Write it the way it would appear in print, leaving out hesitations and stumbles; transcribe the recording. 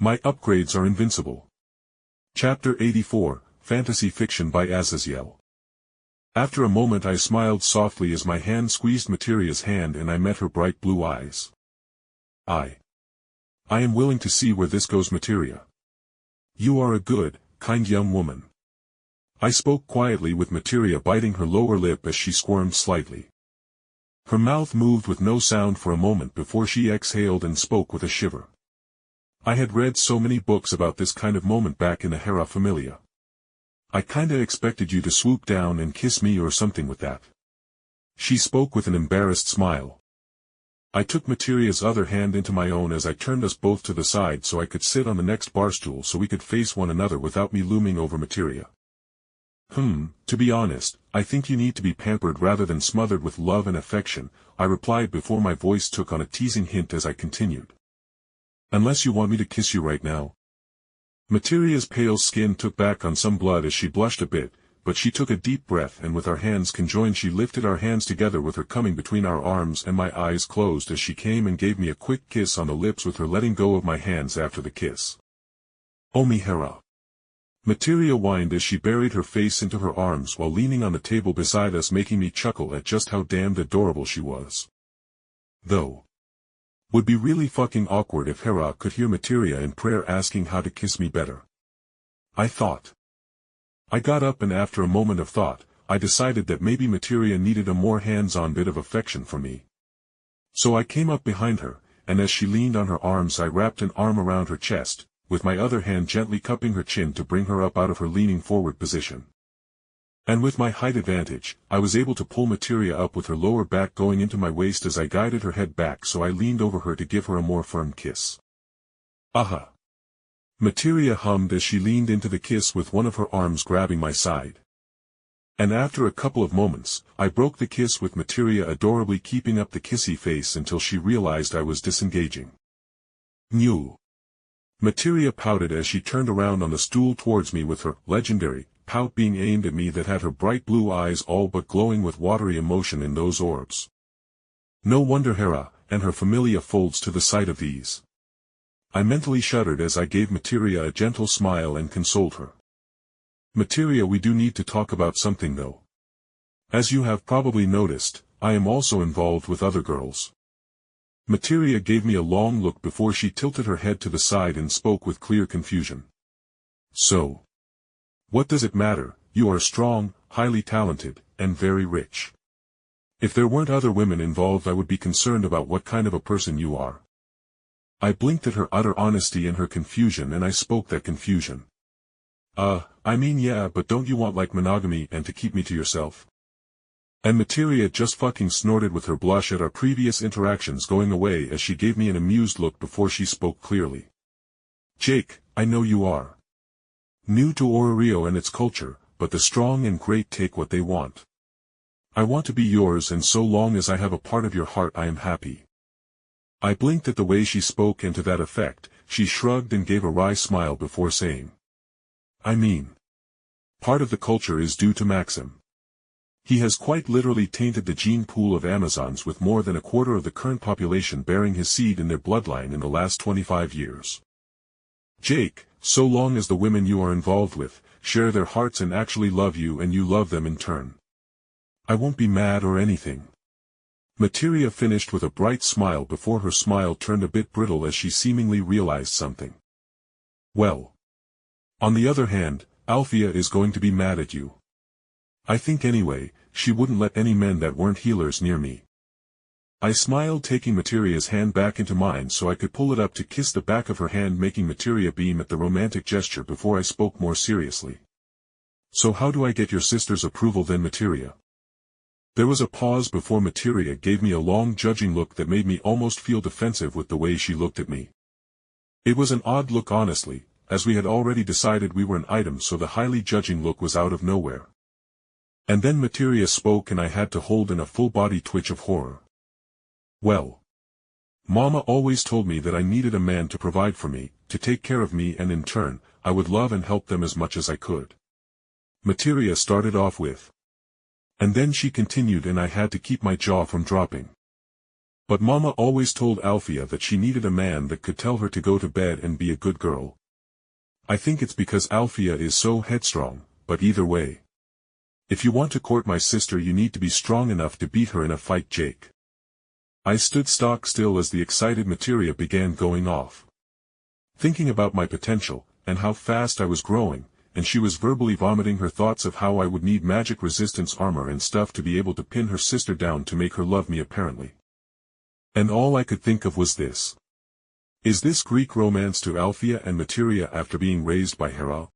My upgrades are invincible. Chapter 84, Fantasy Fiction by Azazyel. After a moment I smiled softly as my hand squeezed Materia's hand and I met her bright blue eyes. I am willing to see where this goes, Materia. You are a good, kind young woman. I spoke quietly with Materia biting her lower lip as she squirmed slightly. Her mouth moved with no sound for a moment before she exhaled and spoke with a shiver. I had read so many books about this kind of moment back in the Hera Familia. I kinda expected you to swoop down and kiss me or something with that. She spoke with an embarrassed smile. I took Materia's other hand into my own as I turned us both to the side so I could sit on the next barstool so we could face one another without me looming over Materia. To be honest, I think you need to be pampered rather than smothered with love and affection, I replied before my voice took on a teasing hint as I continued. Unless you want me to kiss you right now. Materia's pale skin took back on some blood as she blushed a bit, but she took a deep breath and with our hands conjoined she lifted our hands together with her coming between our arms and my eyes closed as she came and gave me a quick kiss on the lips with her letting go of my hands after the kiss. Oh me Hera. Materia whined as she buried her face into her arms while leaning on the table beside us, making me chuckle at just how damned adorable she was. Though. Would be really fucking awkward if Hera could hear Materia in prayer asking how to kiss me better. I thought. I got up and after a moment of thought, I decided that maybe Materia needed a more hands-on bit of affection from me. So I came up behind her, and as she leaned on her arms I wrapped an arm around her chest, with my other hand gently cupping her chin to bring her up out of her leaning forward position. And with my height advantage, I was able to pull Materia up with her lower back going into my waist as I guided her head back, so I leaned over her to give her a more firm kiss. Aha! Materia hummed as she leaned into the kiss with one of her arms grabbing my side. And after a couple of moments, I broke the kiss with Materia adorably keeping up the kissy face until she realized I was disengaging. Mew. Materia pouted as she turned around on the stool towards me with her legendary pout being aimed at me that had her bright blue eyes all but glowing with watery emotion in those orbs. No wonder Hera and her familia folds to the sight of these. I mentally shuddered as I gave Materia a gentle smile and consoled her. Materia, we do need to talk about something though. As you have probably noticed, I am also involved with other girls. Materia gave me a long look before she tilted her head to the side and spoke with clear confusion. So. What does it matter? You are strong, highly talented, and very rich. If there weren't other women involved I would be concerned about what kind of a person you are. I blinked at her utter honesty and her confusion and I spoke that confusion. I mean yeah, but don't you want like monogamy and to keep me to yourself? And Materia just fucking snorted with her blush at our previous interactions going away as she gave me an amused look before she spoke clearly. Jake, I know you are new to Ororio and its culture, but the strong and great take what they want. I want to be yours and so long as I have a part of your heart I am happy. I blinked at the way she spoke and to that effect, she shrugged and gave a wry smile before saying. I mean. Part of the culture is due to Maxim. He has quite literally tainted the gene pool of Amazons with more than a quarter of the current population bearing his seed in their bloodline in the last 25 years. Jake, so long as the women you are involved with share their hearts and actually love you and you love them in turn, I won't be mad or anything. Materia finished with a bright smile before her smile turned a bit brittle as she seemingly realized something. Well. On the other hand, Althea is going to be mad at you. I think anyway, she wouldn't let any men that weren't healers near me. I smiled, taking Materia's hand back into mine so I could pull it up to kiss the back of her hand, making Materia beam at the romantic gesture before I spoke more seriously. So how do I get your sister's approval then, Materia? There was a pause before Materia gave me a long judging look that made me almost feel defensive with the way she looked at me. It was an odd look honestly, as we had already decided we were an item, so the highly judging look was out of nowhere. And then Materia spoke and I had to hold in a full-body twitch of horror. Well. Mama always told me that I needed a man to provide for me, to take care of me and in turn, I would love and help them as much as I could. Materia started off with. And then she continued and I had to keep my jaw from dropping. But Mama always told Althea that she needed a man that could tell her to go to bed and be a good girl. I think it's because Althea is so headstrong, but either way. If you want to court my sister you need to be strong enough to beat her in a fight, Jake. I stood stock still as the excited Materia began going off. Thinking about my potential, and how fast I was growing, and she was verbally vomiting her thoughts of how I would need magic resistance armor and stuff to be able to pin her sister down to make her love me apparently. And all I could think of was this. Is this Greek romance to Althea and Materia after being raised by Hera?